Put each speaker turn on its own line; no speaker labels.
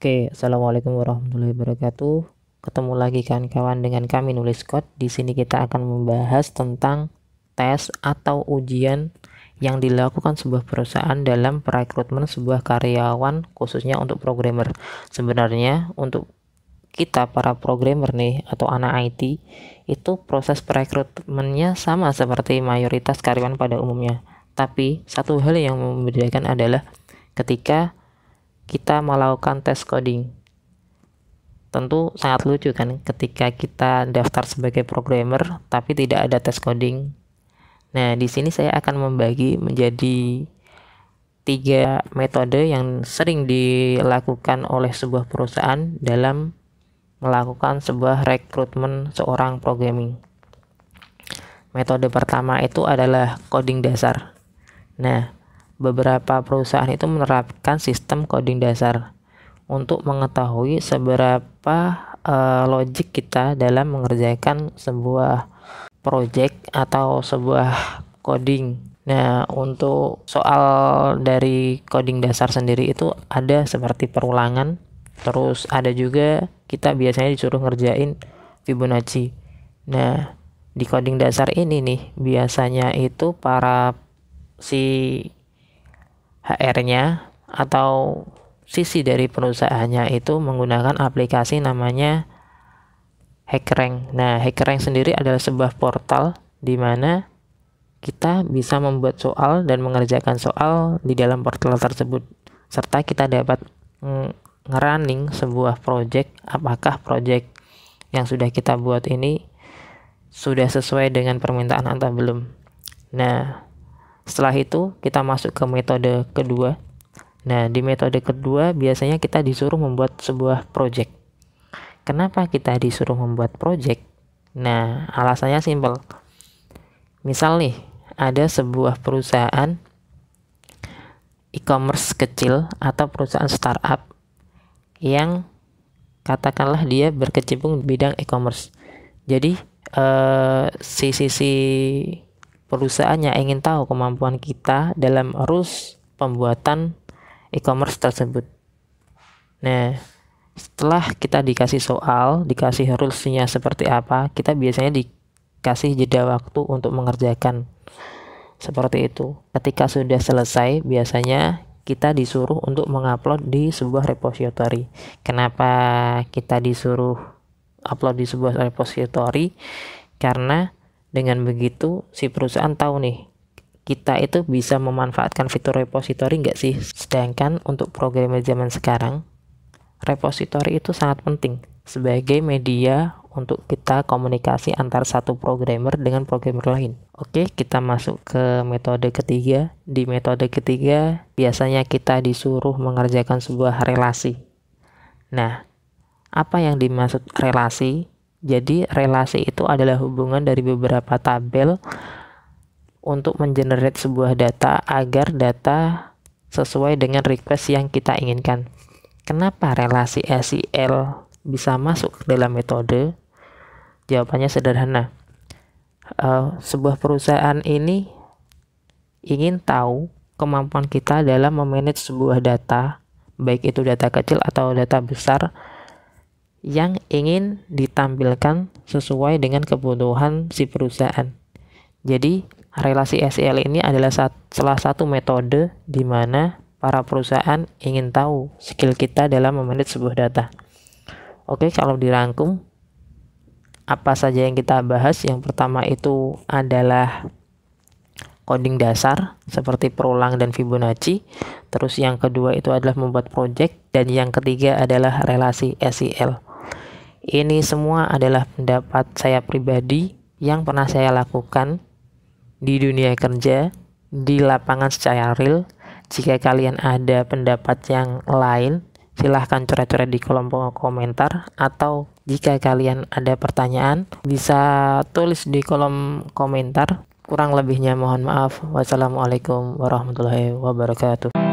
Oke, assalamualaikum warahmatullahi wabarakatuh. Ketemu lagi kawan-kawan dengan kami nulis code. Di sini kita akan membahas tentang tes atau ujian yang dilakukan sebuah perusahaan dalam perekrutmen sebuah karyawan, khususnya untuk programmer. Sebenarnya untuk kita para programmer nih atau anak IT, itu proses perekrutmennya sama seperti mayoritas karyawan pada umumnya. Tapi satu hal yang membedakan adalah ketika kita melakukan tes coding. Tentu sangat lucu kan ketika kita daftar sebagai programmer tapi tidak ada tes coding. Nah, di sini saya akan membagi menjadi 3 metode yang sering dilakukan oleh sebuah perusahaan dalam melakukan sebuah rekrutmen seorang programming. Metode pertama itu adalah coding dasar. Nah, beberapa perusahaan itu menerapkan sistem coding dasar untuk mengetahui seberapa logik kita dalam mengerjakan sebuah project atau sebuah coding. Nah, untuk soal dari coding dasar sendiri itu ada seperti perulangan, terus ada juga kita biasanya disuruh ngerjain Fibonacci. Nah, di coding dasar ini nih biasanya itu para si HR-nya atau sisi dari perusahaannya itu menggunakan aplikasi namanya HackerRank. Nah, HackerRank sendiri adalah sebuah portal di mana kita bisa membuat soal dan mengerjakan soal di dalam portal tersebut, serta kita dapat ngerunning sebuah project, apakah project yang sudah kita buat ini sudah sesuai dengan permintaan atau belum. Nah, setelah itu kita masuk ke metode kedua. Nah, di metode kedua biasanya kita disuruh membuat sebuah project. Kenapa kita disuruh membuat project? Nah, alasannya simpel. Misal nih, ada sebuah perusahaan e-commerce kecil atau perusahaan startup yang katakanlah dia berkecimpung di bidang e-commerce. Jadi, sisi perusahaannya ingin tahu kemampuan kita dalam rules pembuatan e-commerce tersebut. Nah, setelah kita dikasih soal, dikasih rules-nya seperti apa, kita biasanya dikasih jeda waktu untuk mengerjakan seperti itu. Ketika sudah selesai, biasanya kita disuruh untuk mengupload di sebuah repository. Kenapa kita disuruh upload di sebuah repository? Karena dengan begitu si perusahaan tahu nih kita itu bisa memanfaatkan fitur repository nggak sih. Sedangkan untuk programmer zaman sekarang, repository itu sangat penting sebagai media untuk kita komunikasi antar satu programmer dengan programmer lain. Oke, kita masuk ke metode ketiga. Di metode ketiga biasanya kita disuruh mengerjakan sebuah relasi. Nah, apa yang dimaksud relasi? Jadi relasi itu adalah hubungan dari beberapa tabel untuk mengenerate sebuah data agar data sesuai dengan request yang kita inginkan. Kenapa relasi SQL bisa masuk ke dalam metode? Jawabannya sederhana. Sebuah perusahaan ini ingin tahu kemampuan kita dalam memanage sebuah data, baik itu data kecil atau data besar, yang ingin ditampilkan sesuai dengan kebutuhan si perusahaan. Jadi, relasi SQL ini adalah salah satu metode di mana para perusahaan ingin tahu skill kita dalam memanage sebuah data. Oke, kalau dirangkum, apa saja yang kita bahas? Yang pertama itu adalah coding dasar seperti perulang dan Fibonacci. Terus yang kedua itu adalah membuat project, dan yang ketiga adalah relasi SQL. Ini semua adalah pendapat saya pribadi yang pernah saya lakukan di dunia kerja, di lapangan secara real. Jika kalian ada pendapat yang lain, silahkan coret-coret di kolom komentar, atau jika kalian ada pertanyaan bisa tulis di kolom komentar. Kurang lebihnya mohon maaf. Wassalamualaikum warahmatullahi wabarakatuh.